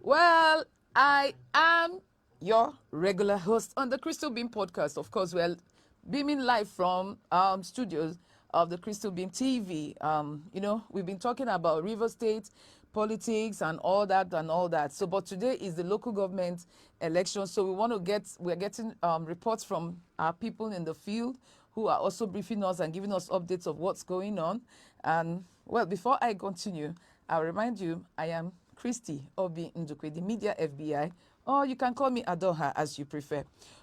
Well, I am your regular host on the Crystal Beam podcast. Of course, we're beaming live from studios of the Crystal Beam TV. We've been talking about River State politics and all that and all that. So, but today is the local government election. So we're getting reports from our people in the field who are also briefing us and giving us updates of what's going on. And well, before I continue, I'll remind you I am Christy Obi Ndukwe, the media FBI, or you can call me Adoha as you prefer.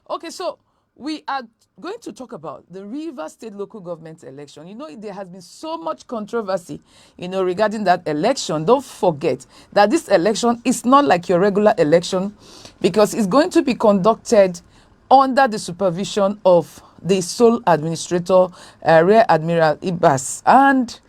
Okay, so we are going to talk about the Rivers State local government election. There has been so much controversy, regarding that election. Don't forget that this election is not like your regular election because it's going to be conducted under the supervision of the sole administrator, Rear Admiral Ibas. And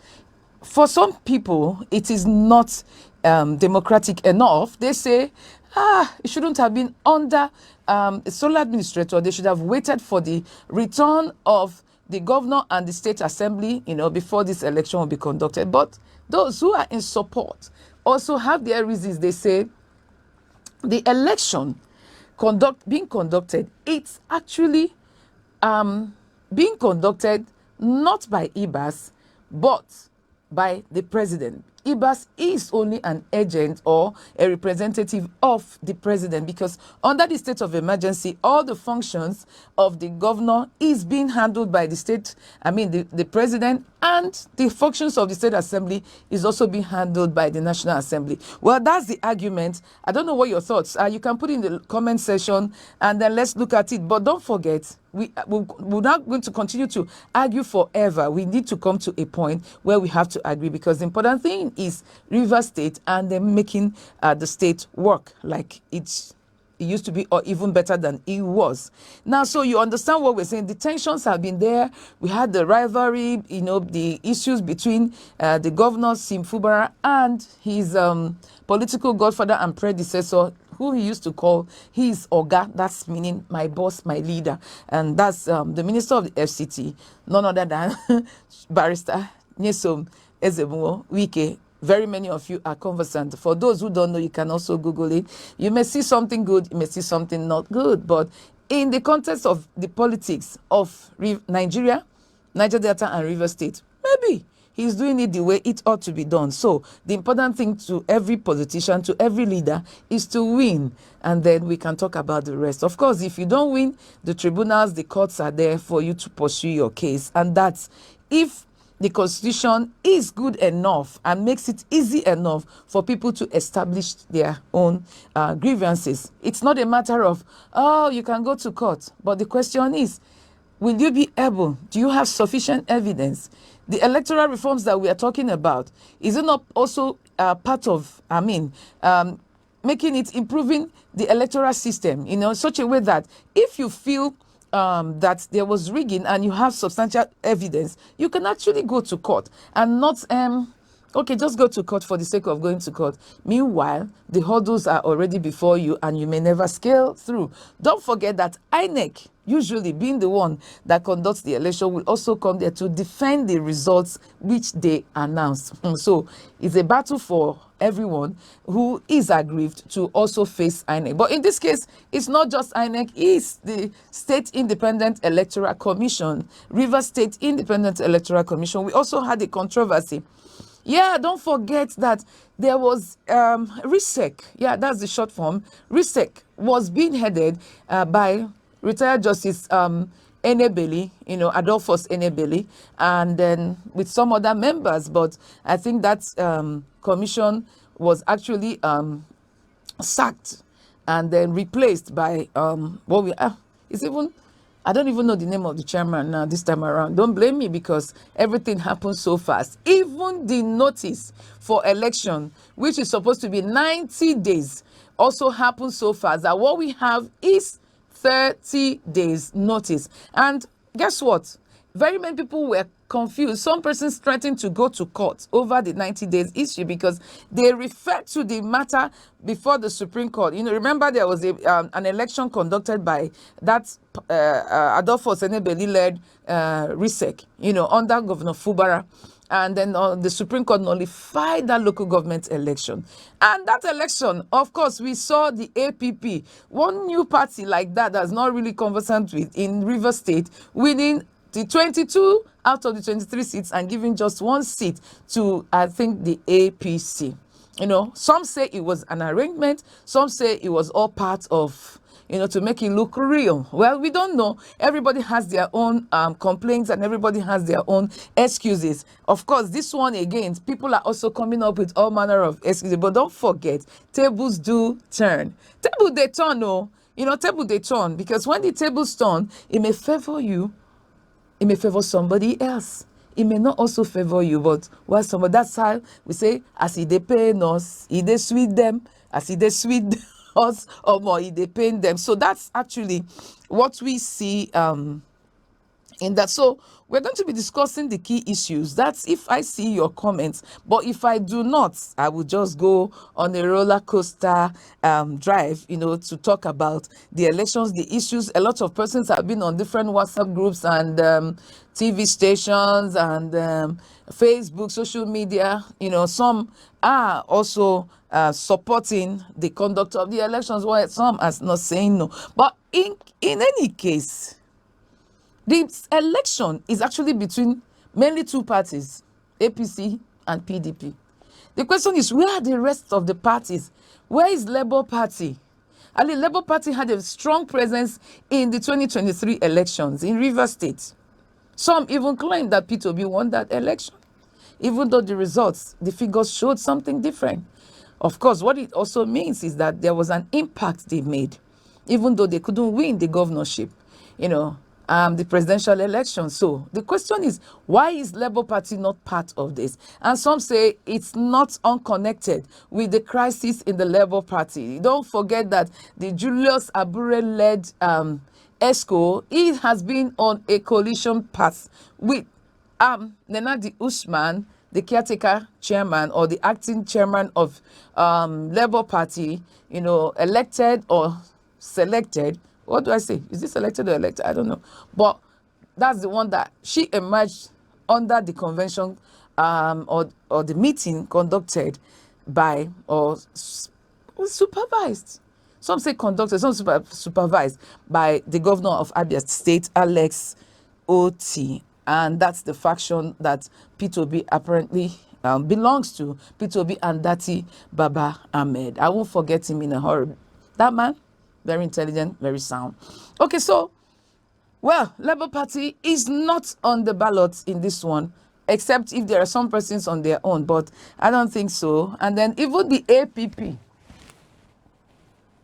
for some people, it is not democratic enough. They say, it shouldn't have been under a sole administrator. They should have waited for the return of the governor and the state assembly, before this election will be conducted. But those who are in support also have their reasons. They say the election being conducted, it's actually being conducted not by Ibas, but by the president. Ibas is only an agent or a representative of the president because under the state of emergency, all the functions of the governor is being handled by the president, and the functions of the state assembly is also being handled by the National Assembly. Well, that's the argument. I don't know what your thoughts are. You can put in the comment section and then let's look at it. But don't forget, we're not going to continue to argue forever. We need to come to a point where we have to agree because the important thing is Rivers State and then making the state work like it used to be or even better than it was. Now, so you understand what we're saying. The tensions have been there. We had the rivalry, the issues between the governor, Sim Fubara, and his political godfather and predecessor, who he used to call his Oga, that's meaning my boss, my leader. And that's the minister of the FCT, none other than Barrister Nyesom Ezebunwo Wike. Very many of you are conversant. For those who don't know, you can also Google it. You may see something good, you may see something not good. But in the context of the politics of Nigeria, Niger Delta and River State, maybe he's doing it the way it ought to be done. So the important thing to every politician, to every leader, is to win. And then we can talk about the rest. Of course, if you don't win, the tribunals, the courts are there for you to pursue your case. And that's if the constitution is good enough and makes it easy enough for people to establish their own grievances. It's not a matter of, you can go to court. But the question is, will you be able, do you have sufficient evidence? The electoral reforms that we are talking about, is it not also part of, making it, improving the electoral system, in such a way that if you feel that there was rigging and you have substantial evidence, you can actually go to court and not, just go to court for the sake of going to court. Meanwhile, the hurdles are already before you and you may never scale through. Don't forget that INEC, usually being the one that conducts the election, will also come there to defend the results which they announce. So it's a battle for everyone who is aggrieved to also face INEC. But in this case, it's not just INEC, it's the State Independent Electoral Commission, Rivers State Independent Electoral Commission. We also had a controversy. Yeah, don't forget that there was RISEC. Yeah, that's the short form. RISEC was being headed by retired Justice Enebeli, Adolphus Enebeli, and then with some other members. But I think that commission was actually sacked and then replaced by I don't even know the name of the chairman now this time around. Don't blame me because everything happens so fast. Even the notice for election, which is supposed to be 90 days, also happens so fast that what we have is 30 days notice. And guess what? Very many people were confused. Some persons threatened to go to court over the 90 days issue because they referred to the matter before the Supreme Court. Remember there was an election conducted by that Adolphus Enebeli-led RISEC, under Governor Fubara. And then the Supreme Court nullified that local government election. And that election, of course, we saw the APP, one new party like that that's not really conversant with in Rivers State, winning the 22 out of the 23 seats and giving just one seat to, I think, the APC. Some say it was an arrangement, some say it was all part of, to make it look real. Well, we don't know. Everybody has their own complaints and everybody has their own excuses. Of course, this one again, people are also coming up with all manner of excuses. But don't forget, tables do turn. Table they turn, table they turn. Because when the tables turn, it may favor you, it may favor somebody else. It may not also favor you, but somebody, that's how we say, as they pay us, they sweet them, as they sweet us, or more, they pain them. So that's actually what we see in that. So we're going to be discussing the key issues. That's if I see your comments. But if I do not, I will just go on a roller coaster drive, to talk about the elections, the issues. A lot of persons have been on different WhatsApp groups and TV stations and Facebook, social media. Some are also supporting the conduct of the elections, while some are not saying no. But in any case, the election is actually between mainly two parties, APC and PDP. The question is, where are the rest of the parties? Where is Labour Party? And the Labour Party had a strong presence in the 2023 elections in Rivers State. Some even claim that P2B won that election, even though the results, the figures showed something different. Of course, what it also means is that there was an impact they made, even though they couldn't win the governorship, the presidential election. So the question is, why is Labour Party not part of this? And some say it's not unconnected with the crisis in the Labour Party. Don't forget that the Julius Abure-led ESCO, it has been on a coalition path with Nenadi Usman, the caretaker chairman or the acting chairman of Labour Party, elected or selected. What do I say? Is this elected or elected? I don't know. But that's the one that she emerged under the convention or the meeting conducted by or supervised. Some say conducted, some supervised by the governor of Abia State, Alex Oti. And that's the faction that P2B apparently belongs to, P2B and Dati Baba Ahmed. I won't forget him in a hurry. That man, very intelligent, very sound. Okay, so, Labour Party is not on the ballot in this one, except if there are some persons on their own, but I don't think so. And then even the APP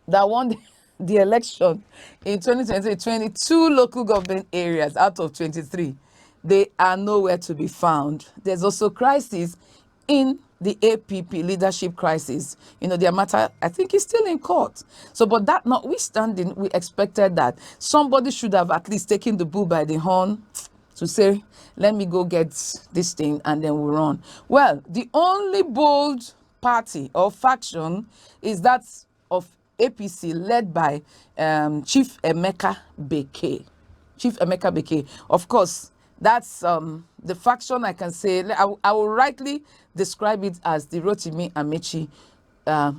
that won the election in 2020, 22 local government areas out of 23, they are nowhere to be found. There's also crisis in the APP, leadership crisis. Their matter, I think, is still in court. So, but that notwithstanding, we expected that somebody should have at least taken the bull by the horn to say, let me go get this thing and then we'll run. Well, the only bold party or faction is that of APC, led by Chief Emeka Beke. Chief Emeka Beke. Of course, that's the faction, I can say. I will rightly describe it as the Rotimi Amechi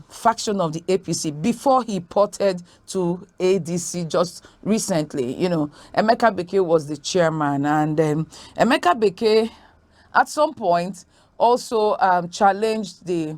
faction of the APC before he ported to ADC just recently. Emeka Beke was the chairman, and Emeka Beke at some point also challenged the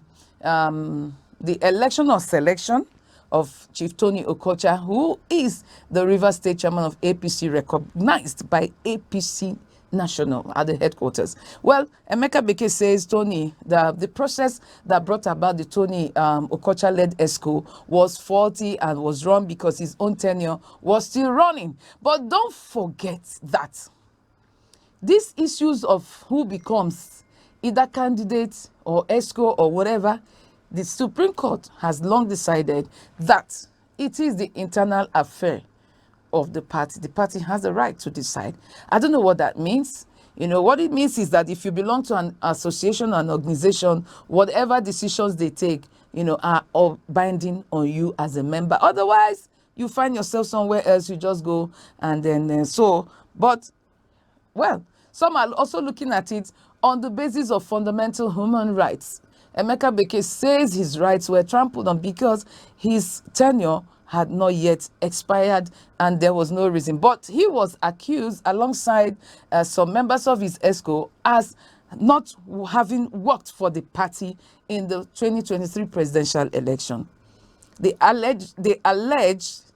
election or selection of Chief Tony Okocha, who is the Rivers State chairman of APC, recognized by APC National at the headquarters. Well, Emeka Beke says Tony, the process that brought about the Tony Okocha-led ESCO was faulty and was wrong because his own tenure was still running. But don't forget that these issues of who becomes either candidate or ESCO or whatever, the Supreme Court has long decided that it is the internal affair of the party. The party has the right to decide. I don't know what that means. What it means is that if you belong to an association or an organization, whatever decisions they take, are all binding on you as a member. Otherwise, you find yourself somewhere else, you just go and then but some are also looking at it on the basis of fundamental human rights. Emeka Beke says his rights were trampled on because his tenure had not yet expired and there was no reason. But he was accused alongside some members of his ESCO as not having worked for the party in the 2023 presidential election. They allege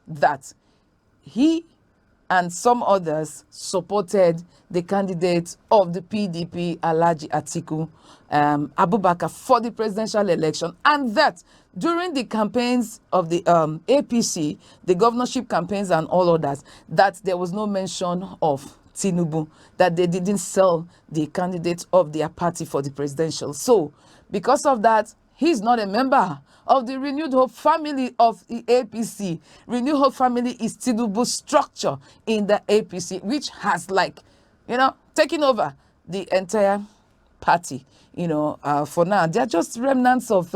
that he and some others supported the candidate of the PDP, Alhaji Atiku Abubakar, for the presidential election, and that during the campaigns of the APC, the governorship campaigns and all others, that there was no mention of Tinubu, that they didn't sell the candidate of their party for the presidential. So because of that, he's not a member of the Renewed Hope family of the APC. Renewed Hope family is Tinubu's structure in the APC, which has, like, taken over the entire party. For now, they're just remnants of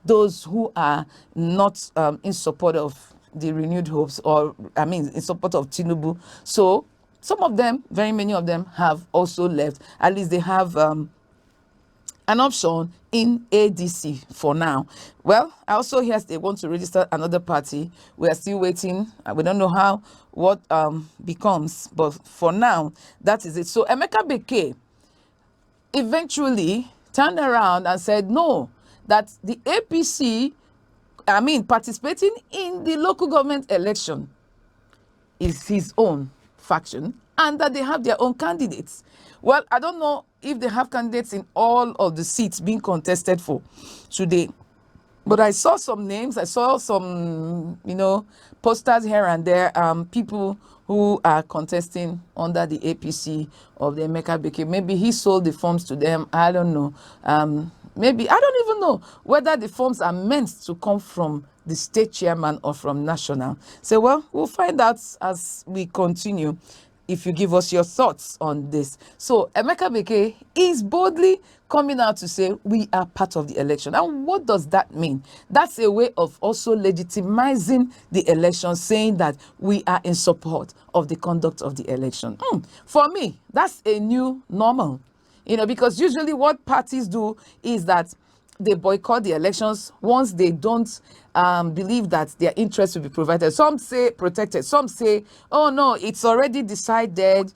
those who are not in support of the Renewed Hopes, or in support of Tinubu. So some of them, very many of them, have also left. At least they have an option in ADC for now. Well, I also hear they want to register another party. We are still waiting. We don't know what becomes, but for now, that is it. So Emeka Beke eventually turned around and said no, that the APC, participating in the local government election is his own faction, and that they have their own candidates. Well, I don't know if they have candidates in all of the seats being contested for today, but I saw some names. I saw some, posters here and there, people who are contesting under the APC of the Emeka Beke. Maybe he sold the forms to them. I don't know. Maybe, I don't even know whether the forms are meant to come from the state chairman or from national. So, well, we'll find out as we continue, if you give us your thoughts on this. So Emeka Beke is boldly coming out to say we are part of the election. And what does that mean? That's a way of also legitimizing the election, saying that we are in support of the conduct of the election. For me, that's a new normal, because usually what parties do is that they boycott the elections once they don't believe that their interests will be provided. Some say protected. Some say, oh no, it's already decided,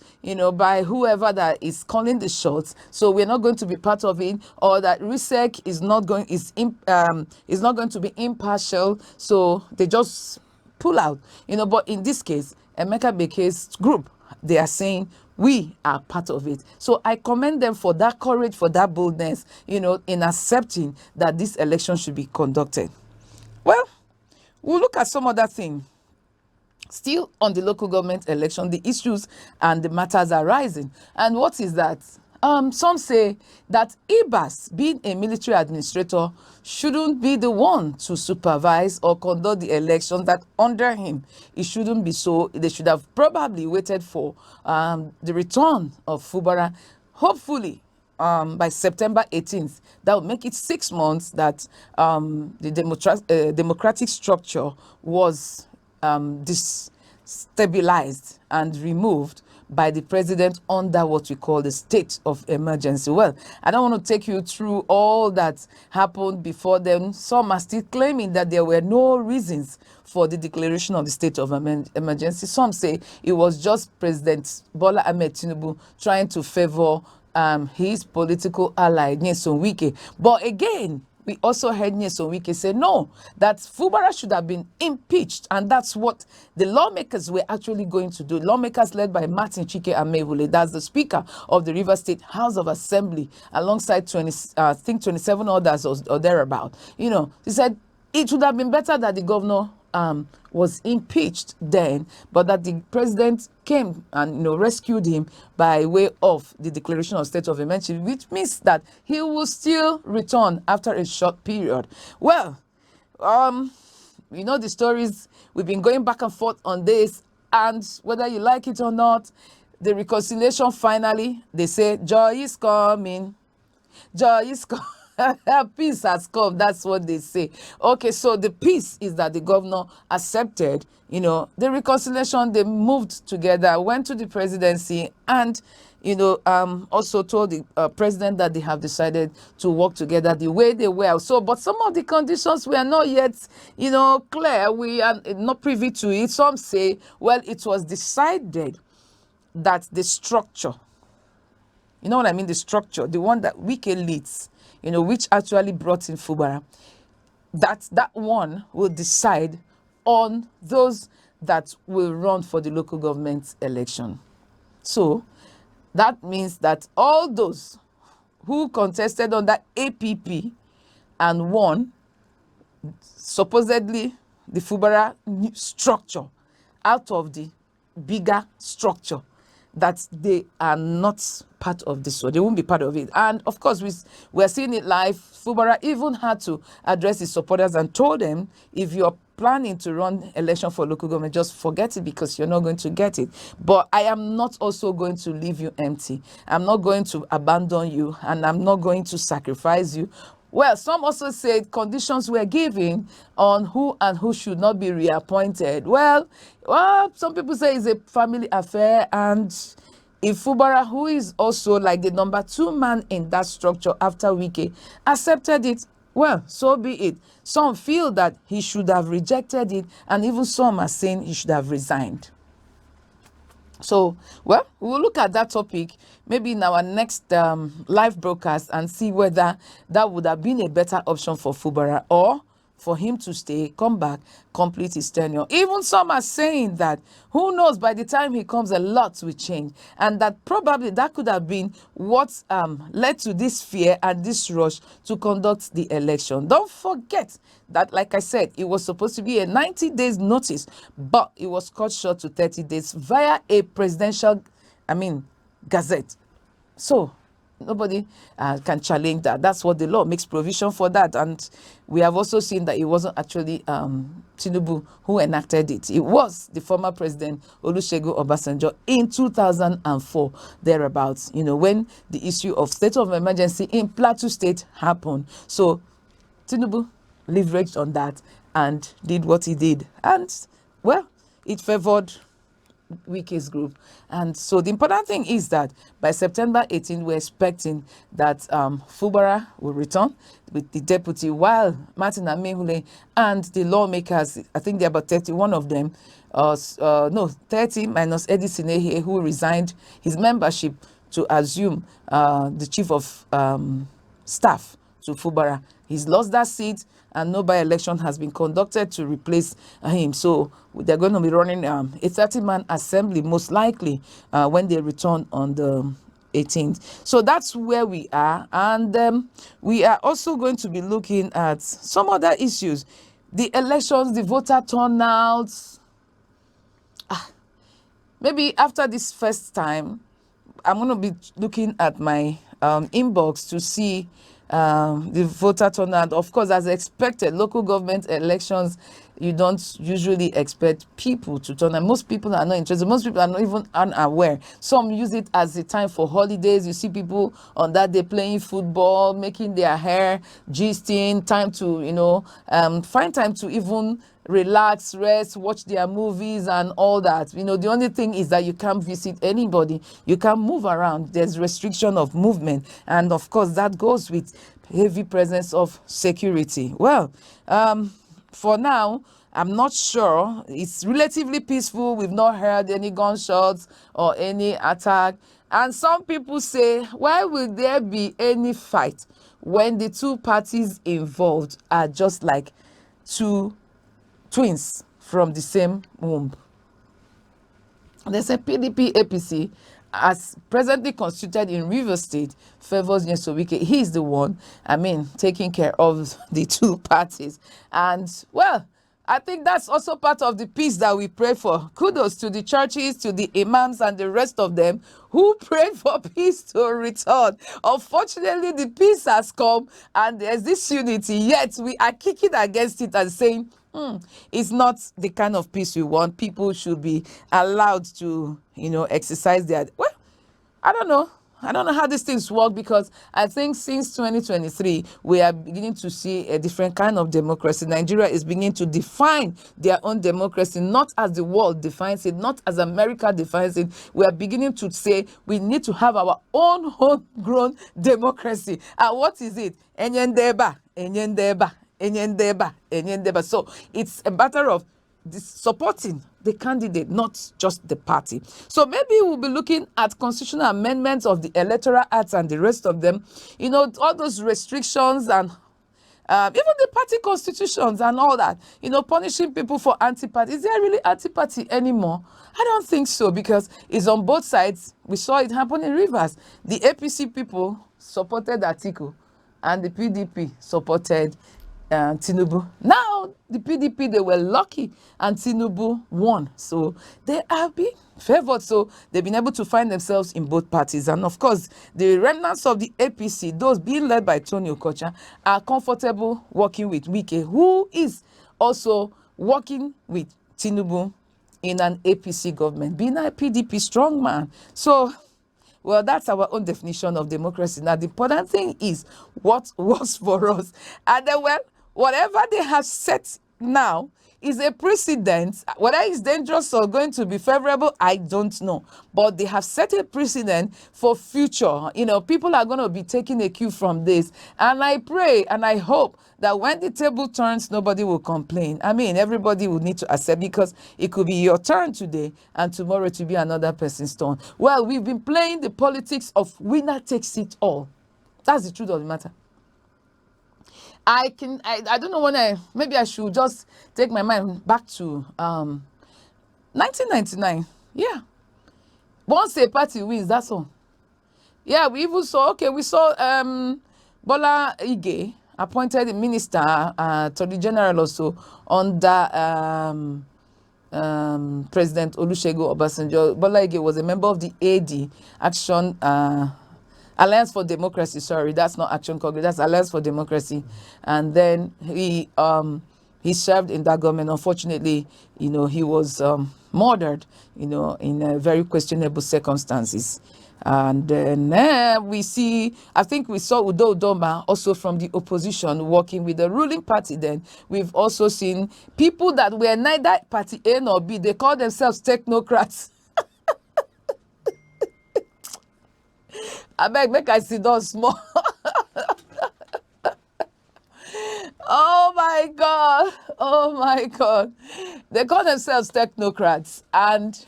by whoever that is calling the shots. So we're not going to be part of it, or that RISEC is not going to be impartial. So they just pull out, But in this case, Emeka Beke's group, they are saying we are part of it. So I commend them for that courage, for that boldness, in accepting that this election should be conducted. Well, we'll look at some other thing. Still on the local government election, the issues and the matters are rising. And what is that? Some say that IBAS, being a military administrator, shouldn't be the one to supervise or conduct the elections, that under him, it shouldn't be so. They should have probably waited for the return of Fubara, hopefully by September 18th. That would make it 6 months that the democratic structure was destabilized and removed by the president under what we call the state of emergency. Well, I don't want to take you through all that happened before then. Some are still claiming that there were no reasons for the declaration of the state of emergency. Some say it was just President Bola Ahmed Tinubu trying to favor his political ally, Nyesom Wike. But again, we also heard Nyesom Wike say no, that Fubara should have been impeached, and that's what the lawmakers were actually going to do. Lawmakers led by Martin Chike Amewule, that's the Speaker of the Rivers State House of Assembly, alongside 27 others or thereabout. He said it would have been better that the governor was impeached then, but that the president came and rescued him by way of the declaration of state of emergency, which means that he will still return after a short period. Well, the stories. We've been going back and forth on this, and whether you like it or not, the reconciliation finally, they say joy is coming. Joy is coming. peace has come. That's what they say. Okay, so the peace is that the governor accepted, the reconciliation. They moved together, went to the presidency, and also told the president that they have decided to work together the way they were. So, but some of the conditions were not yet, clear. We are not privy to it. Some say, well, it was decided that the structure, you know what I mean, the structure, the one that Wike leads, which actually brought in Fubara, that one will decide on those that will run for the local government election. So that means that all those who contested under APP and won, supposedly the Fubara structure, out of the bigger structure, that they are not part of this, so they won't be part of it. And of course, we're seeing it live. Fubara even had to address his supporters and told them, if you're planning to run election for local government, just forget it, because you're not going to get it. But I am not also going to leave you empty. I'm not going to abandon you, and I'm not going to sacrifice you. Well, some also said conditions were given on who and who should not be reappointed. Well, some people say it's a family affair, and if Fubara, who is also like the number 2 man in that structure after Wike, accepted it, well, so be it. Some feel that he should have rejected it, and even some are saying he should have resigned. So, well, we'll look at that topic maybe in our next live broadcast and see whether that would have been a better option for Fubara, or for him to stay, come back, complete his tenure. Even some are saying that, who knows, by the time he comes, a lot will change. And that probably that could have been what led to this fear and this rush to conduct the election. Don't forget that, like I said, it was supposed to be a 90 days notice, but it was cut short to 30 days via a presidential, gazette. So nobody can challenge that. That's what the law makes provision for that. And we have also seen that it wasn't actually Tinubu who enacted it. It was the former president Olusegun Obasanjo in 2004, thereabouts, when the issue of state of emergency in Plateau State happened. So Tinubu leveraged on that and did what he did. And, well, it favored Wike's group. And so the important thing is that by September 18, we're expecting that Fubara will return with the deputy, while Martin Amehule and the lawmakers, I think there are about 31 of them, 30 minus Eddie Sinehe, who resigned his membership to assume the chief of staff to Fubara. He's lost that seat, and no by-election has been conducted to replace him. So they're going to be running a 30-man assembly, most likely, when they return on the 18th. So that's where we are. And we are also going to be looking at some other issues. The elections, the voter turnouts. Maybe after this first time, I'm going to be looking at my inbox to see the voter turnout. Of course, as expected, local government elections, you don't usually expect people to turn out. Most people are not interested. Most people are not even unaware. Some use it as a time for holidays. You see people on that day playing football, making their hair, gisting, time to, find time to even relax, rest, watch their movies and all that. The only thing is that you can't visit anybody. You can't move around. There's restriction of movement. And of course, that goes with heavy presence of security. Well, for now, I'm not sure. It's relatively peaceful. We've not heard any gunshots or any attack. And some people say, why will there be any fight when the two parties involved are just like two twins from the same womb? They say PDP APC, as presently constituted in Rivers State, favors Nyesom Wike. He is the one, taking care of the two parties. And, well, I think that's also part of the peace that we pray for. Kudos to the churches, to the imams and the rest of them who prayed for peace to return. Unfortunately, the peace has come and there's this unity, yet we are kicking against it and saying, it's not the kind of peace we want. People should be allowed to, exercise their, well, I don't know. I don't know how these things work, because I think since 2023, we are beginning to see a different kind of democracy. Nigeria is beginning to define their own democracy, not as the world defines it, not as America defines it. We are beginning to say we need to have our own homegrown democracy. And what is it? Enyendeba, enyendeba, enyendeba, enyendeba. So it's a matter of supporting the candidate, not just the party. So maybe we'll be looking at constitutional amendments of the Electoral Act and the rest of them. You know, all those restrictions and even the party constitutions and all that, you know, punishing people for anti-party. Is there really anti-party anymore? I don't think so, because it's on both sides. We saw it happen in Rivers. The APC people supported Atiku and the PDP supported Tinubu. Now, the PDP, they were lucky and Tinubu won. So they have been favored. So they've been able to find themselves in both parties. And of course, the remnants of the APC, those being led by Tony Okocha, are comfortable working with Wike, who is also working with Tinubu in an APC government, being a PDP strongman. So, well, that's our own definition of democracy. Now, the important thing is what works for us. And then, well, whatever they have set now is a precedent. Whether it's dangerous or going to be favorable, I don't know. But they have set a precedent for future. You know, people are going to be taking a cue from this. And I pray and I hope that when the table turns, nobody will complain. I mean, everybody will need to accept, because it could be your turn today and tomorrow to be another person's turn. Well, we've been playing the politics of winner takes it all. That's the truth of the matter. I don't know when maybe I should just take my mind back to 1999. Yeah. Once a party wins, that's all. Yeah, we even saw, we saw Bola Ige appointed a minister, Attorney General also, under President Olusegun Obasanjo. Bola Ige was a member of the AD, Action Alliance for Democracy. Sorry, that's not Action Congress, that's Alliance for Democracy. And then he served in that government. Unfortunately, you know, he was murdered, you know, in very questionable circumstances. And then I think we saw Udo Udoma also from the opposition working with the ruling party. Then we've also seen people that were neither party A nor B. They call themselves technocrats. I beg, make I sit down small. Oh my God. Oh my God. They call themselves technocrats. And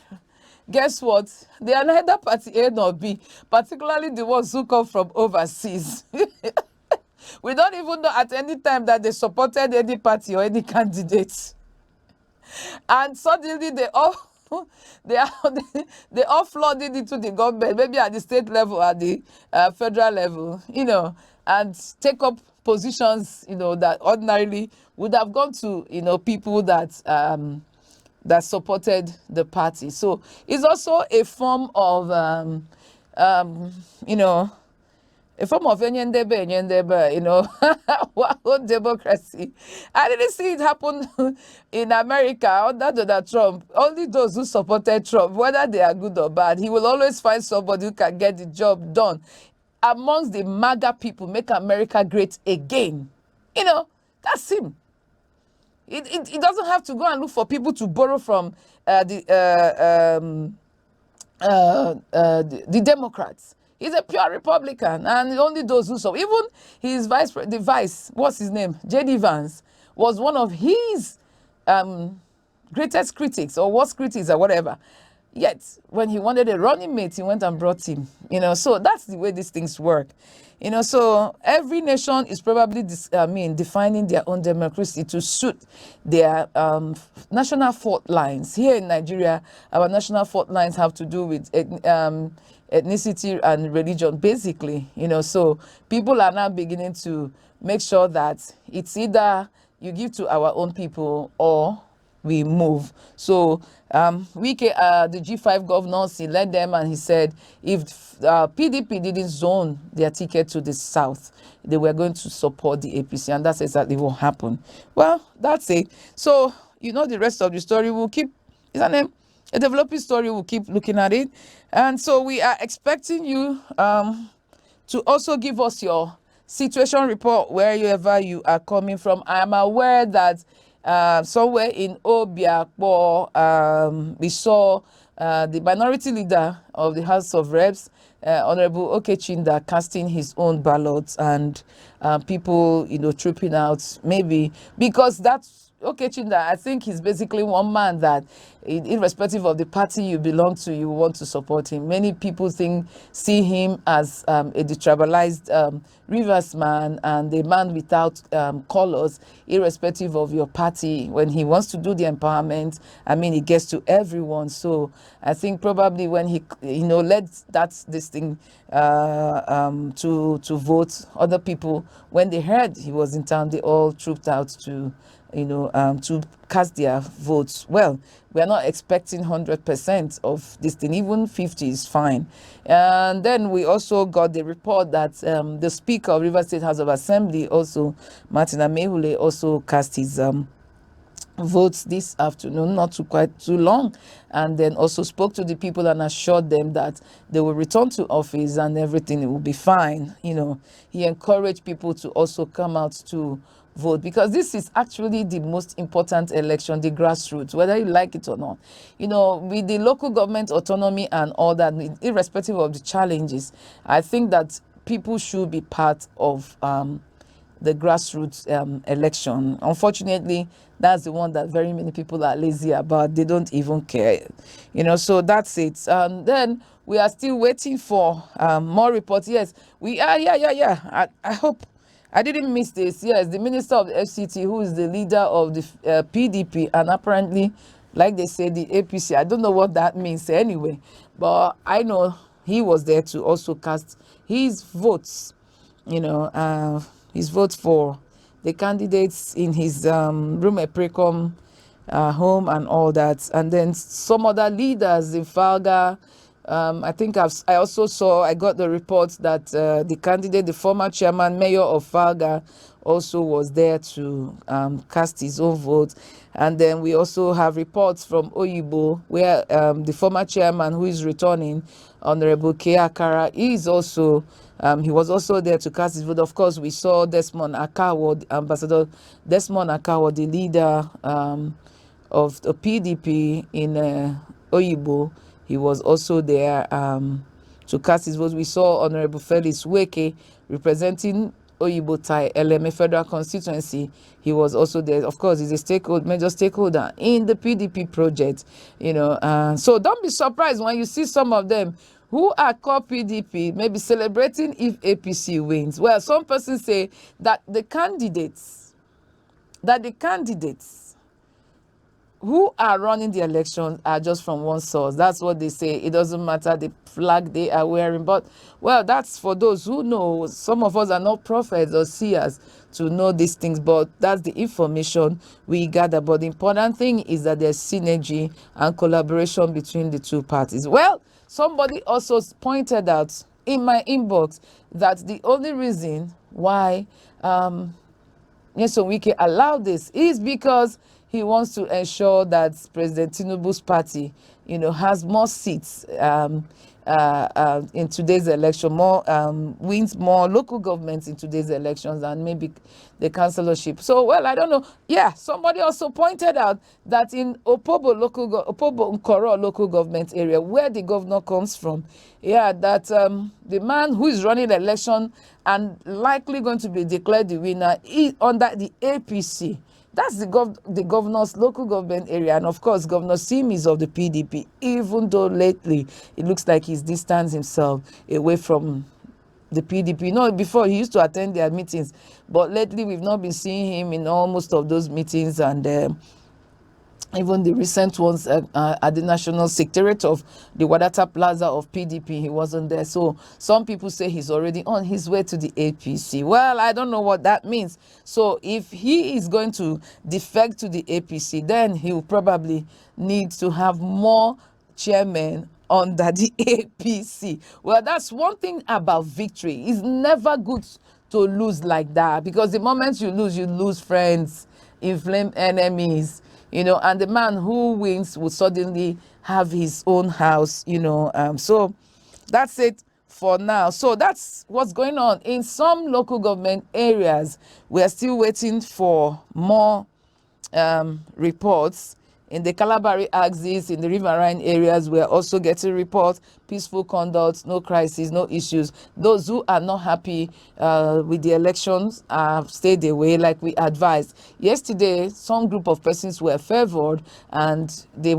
guess what? They are neither party A nor B, particularly the ones who come from overseas. We don't even know at any time that they supported any party or any candidate. And suddenly they all they all flooded into the government, maybe at the state level, at the federal level, you know, and take up positions, you know, that ordinarily would have gone to, you know, people that that supported the party. So it's also a form of you know, a form of enyendebe, you know, what democracy. I didn't see it happen in America under Donald Trump. Only those who supported Trump, whether they are good or bad, he will always find somebody who can get the job done. Amongst the MAGA people, make America great again. You know, that's him. It doesn't have to go and look for people to borrow from the Democrats. He's a pure Republican, and only those who saw. Even his vice, what's his name? J.D. Vance was one of his greatest critics, or worst critics, or whatever. Yet, when he wanted a running mate, he went and brought him. You know, so that's the way these things work. You know, so every nation is probably defining their own democracy to suit their national fault lines. Here in Nigeria, our national fault lines have to do with ethnicity and religion, basically. You know, so people are now beginning to make sure that it's either you give to our own people or we move. So Wike, the G5 governors, he led them and he said if PDP didn't zone their ticket to the south, they were going to support the APC, and that's exactly what happened. Well, that's it. So you know the rest of the story. We'll keep, is her name? a developing story. We'll keep looking at it. And so we are expecting you to also give us your situation report wherever you are coming from. I am aware that somewhere in Obiakpo, we saw the minority leader of the House of Reps, Honorable Okechinda, casting his own ballots, and people, trooping out, maybe because that's Okechinda. I think he's basically one man that, irrespective of the party you belong to, you want to support him. Many people see him as a detribalized Rivers man and a man without colors, irrespective of your party. When he wants to do the empowerment, I mean, it gets to everyone. So I think probably when he, led this thing to vote, other people, when they heard he was in town, they all trooped out to cast their votes. Well, we are not expecting 100% of this thing. Even 50 is fine. And then we also got the report that the Speaker of Rivers State House of Assembly, also Martin Amehule, also cast his votes this afternoon, not quite too long, and then also spoke to the people and assured them that they will return to office and everything will be fine. He encouraged people to also come out to vote, because this is actually the most important election, the grassroots, whether you like it or not. With the local government autonomy and all that, irrespective of the challenges, I think that people should be part of the grassroots election. Unfortunately, that's the one that very many people are lazy about. They don't even care, so that's it. And then we are still waiting for more reports. Yes, we are. Yeah. I hope I didn't miss this. Yes, the minister of the FCT, who is the leader of the PDP, and apparently, like they say, the APC. I don't know what that means anyway, but I know he was there to also cast his votes. His vote for the candidates in his room at Precom home and all that. And then some other leaders in Falga. I think I got the report that the candidate, the former chairman, mayor of Falga, also was there to cast his own vote. And then we also have reports from Oyibo, where the former chairman, who is returning, Honorable K. Akara, he was also there to cast his vote. Of course, we saw Desmond Akawo, Ambassador Desmond Akawo, the leader of the PDP in Oyibo. He was also there to cast his vote. We saw Honorable Felix Weke representing Oyibo Tai LMA Federal Constituency. He was also there. Of course, he's a major stakeholder in the PDP project. So don't be surprised when you see some of them who are called PDP maybe celebrating if APC wins. Well, some persons say that the candidates who are running the elections are just from one source. That's what they say. It doesn't matter the flag they are wearing. But, well, that's for those who know. Some of us are not prophets or seers to know these things, but that's the information we gather. But the important thing is that there's synergy and collaboration between the two parties. Well, somebody also pointed out in my inbox that the only reason why Nyesom Wike allowed this is because he wants to ensure that President Tinubu's party, has more seats in today's election, wins more local governments in today's elections, and maybe the councillorship. So, well, I don't know. Yeah, somebody also pointed out that in Opobo Nkoro local government area, where the governor comes from, that the man who is running the election and likely going to be declared the winner is under the APC. That's the governor's local government area. And of course, Governor Sim is of the PDP, even though lately it looks like he's distanced himself away from the PDP. Before he used to attend their meetings, but lately we've not been seeing him in almost of those meetings, and even the recent ones at the National Secretariat of the Wadata Plaza of PDP, he wasn't there. So some people say he's already on his way to the APC. Well, I don't know what that means. So if he is going to defect to the APC, then he will probably need to have more chairmen under the APC. Well, that's one thing about victory. It's never good to lose like that, because the moment you lose friends, inflame enemies, and the man who wins will suddenly have his own house, so that's it for now. So that's what's going on in some local government areas. We are still waiting for more reports. In the Calabari axis, in the riverine areas, we are also getting reports, peaceful conduct, no crisis, no issues. Those who are not happy with the elections have stayed away, like we advised. Yesterday, some group of persons were favored, and they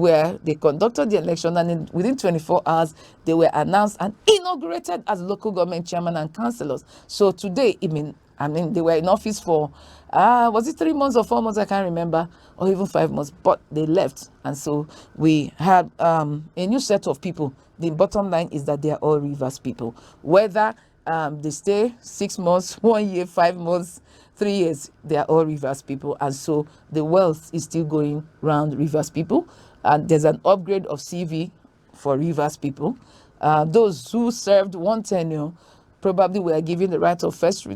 conducted the election, and within 24 hours, they were announced and inaugurated as local government chairman and councillors. So today, they were in office for, was it 3 months or 4 months? I can't remember, or even 5 months, but they left. And so we had a new set of people. The bottom line is that they are all Rivers people. Whether they stay 6 months, 1 year, 5 months, 3 years, they are all Rivers people. And so the wealth is still going round Rivers people. And there's an upgrade of CV for Rivers people. Those who served one tenure probably were given the right of first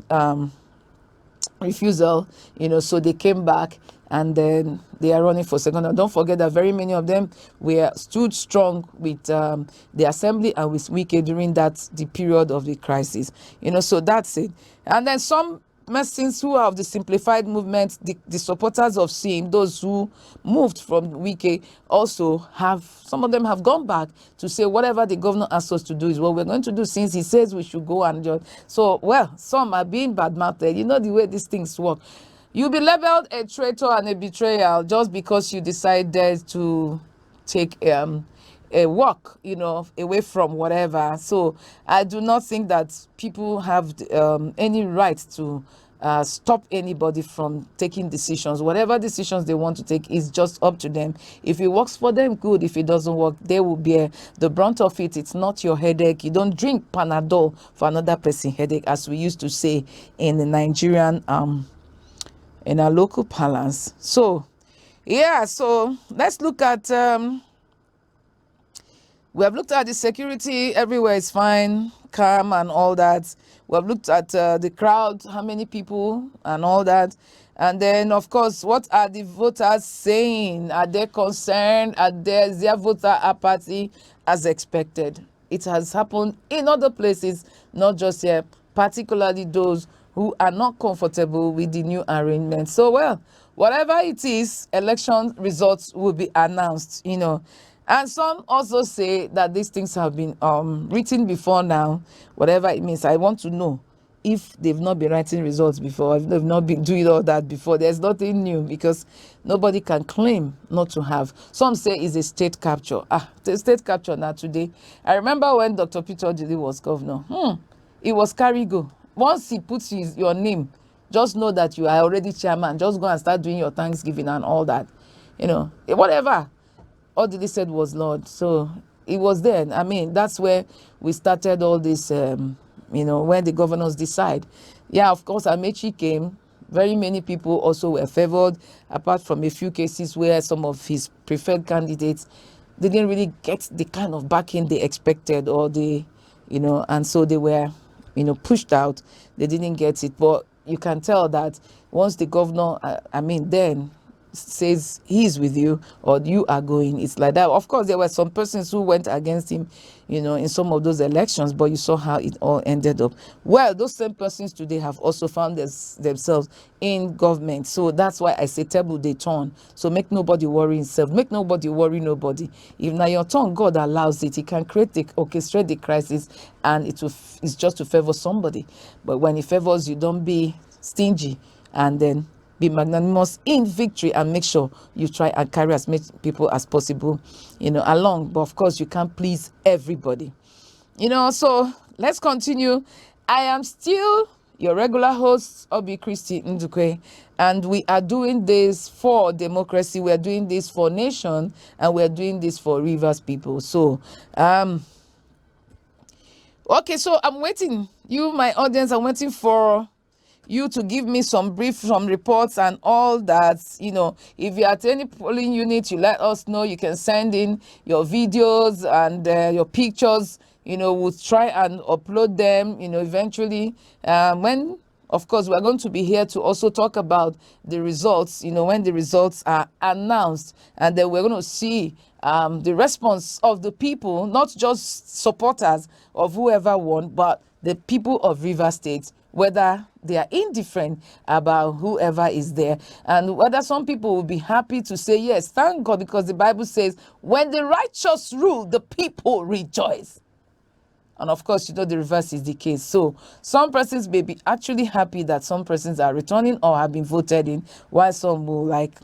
refusal, so they came back, and then they are running for second. And don't forget that very many of them were stood strong with the assembly and with Wike during the period of the crisis, so that's it. And then some Mexicans who are of the simplified movement, the supporters of SIM, those who moved from Wike, also some of them have gone back to say whatever the governor asks us to do is what we're going to do, since he says we should go and just. So, well, some are being bad-mouthed. You know the way these things work. You'll be labeled a traitor and a betrayal just because you decided to take a walk, away from whatever. So I do not think that people have any right to stop anybody from taking decisions. Whatever decisions they want to take is just up to them. If it works for them, good. If it doesn't work, they will bear the brunt of it. It's not your headache. You don't drink Panadol for another person's headache, as we used to say in the Nigerian in our local parlance. So yeah, so let's look at we have looked at the security. Everywhere is fine, calm and all that. We have looked at the crowd, how many people and all that. And then, of course, what are the voters saying? Are they concerned? Is their voter apathy as expected? It has happened in other places, not just here, particularly those who are not comfortable with the new arrangement. So, well, whatever it is, election results will be announced, And some also say that these things have been written before now, whatever it means. I want to know if they've not been writing results before, if they've not been doing all that before. There's nothing new, because nobody can claim not to have. Some say it's a state capture. The state capture now today. I remember when Dr. Peter Odili was governor. It was carry go. Once he puts your name, just know that you are already chairman. Just go and start doing your Thanksgiving and all that. Whatever. All they said was Lord. So it was then. That's where we started all this, when the governors decide. Yeah, of course, Amechi came. Very many people also were favored, apart from a few cases where some of his preferred candidates didn't really get the kind of backing they expected, or and so they were, pushed out. They didn't get it. But you can tell that once the governor, then says he's with you or you are going, it's like that. Of course, there were some persons who went against him, in some of those elections, but you saw how it all ended up. Well, those same persons today have also found themselves in government. So that's why I say table they turn. So make nobody worry himself, make nobody worry nobody. If now your turn, God allows it, he can orchestrate the crisis, and it's just to favor somebody. But when he favors you, don't be stingy, and then be magnanimous in victory, and make sure you try and carry as many people as possible, along. But of course, you can't please everybody, So let's continue. I am still your regular host, Obi Christy Ndukwe, and we are doing this for democracy. We are doing this for nation, and we are doing this for Rivers people. So, okay, so I'm waiting. You, my audience, I'm waiting for you to give me some reports and all that. If you're at any polling unit, you let us know. You can send in your videos and your pictures. We'll try and upload them, eventually. When of course, we're going to be here to also talk about the results, when the results are announced. And then we're going to see the response of the people, not just supporters of whoever won, but the people of Rivers State, whether they are indifferent about whoever is there, and whether some people will be happy to say, yes, thank God, because the Bible says, when the righteous rule, the people rejoice. And of course, the reverse is the case. So some persons may be actually happy that some persons are returning or have been voted in, while some will like,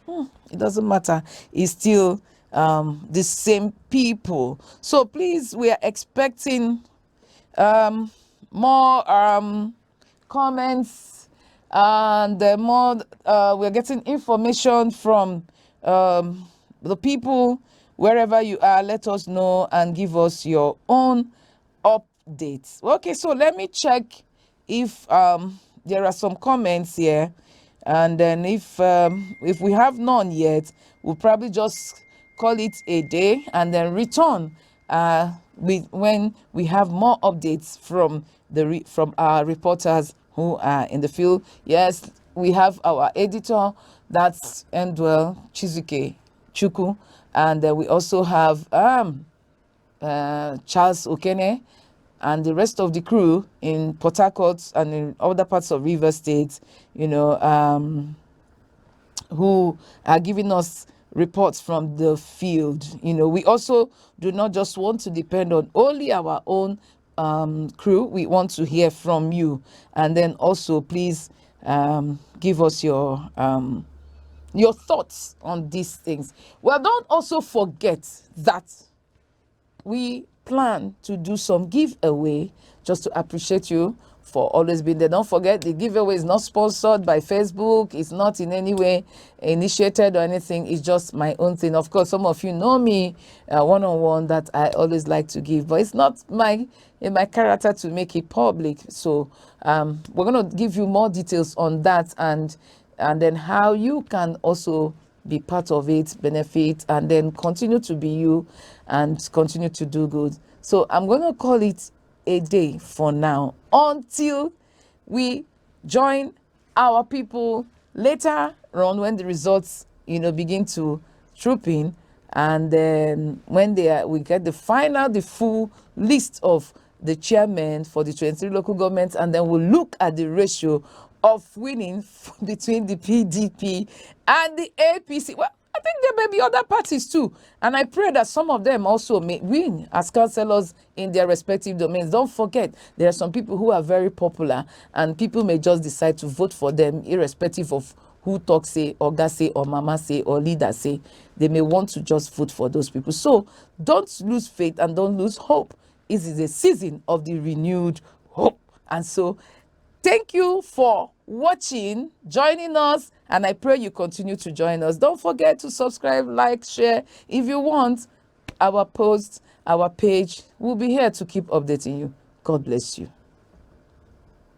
it doesn't matter. It's still the same people. So please, we are expecting more comments, and more we're getting information from the people. Wherever you are, let us know and give us your own updates. Okay, so let me check if there are some comments here, and then if we have none yet, we'll probably just call it a day and then return when we have more updates from from our reporters who are in the field. Yes, we have our editor, that's Endwell Chizuke Chuku, and we also have Charles Okene and the rest of the crew in Port Harcourt and in other parts of Rivers State, who are giving us reports from the field. We also do not just want to depend on only our own crew. We want to hear from you, and then also please give us your thoughts on these things. Well, don't also forget that we plan to do some giveaway just to appreciate you for always being there. Don't forget, the giveaway is not sponsored by Facebook. It's not in any way initiated or anything. It's just my own thing. Of course, some of you know me one-on-one that I always like to give, but it's not in my character to make it public. So we're going to give you more details on that, and then how you can also be part of it, benefit, and then continue to be you and continue to do good. So I'm going to call it a day for now until we join our people later on when the results, begin to troop in, and then when we get the full list of the chairmen for the 23 local governments, and then we'll look at the ratio of winning between the PDP and the APC. Well, I think there may be other parties too, and I pray that some of them also may win as councillors in their respective domains. Don't forget, there are some people who are very popular, and people may just decide to vote for them irrespective of who talk say, Oga say, or Mama say, or leader say. They may want to just vote for those people. So don't lose faith and don't lose hope. It is a season of the renewed hope. And so thank you for watching, joining us, and I pray you continue to join us. Don't forget to subscribe, like, share. If you want, our posts, our page, we'll be here to keep updating you. God bless you.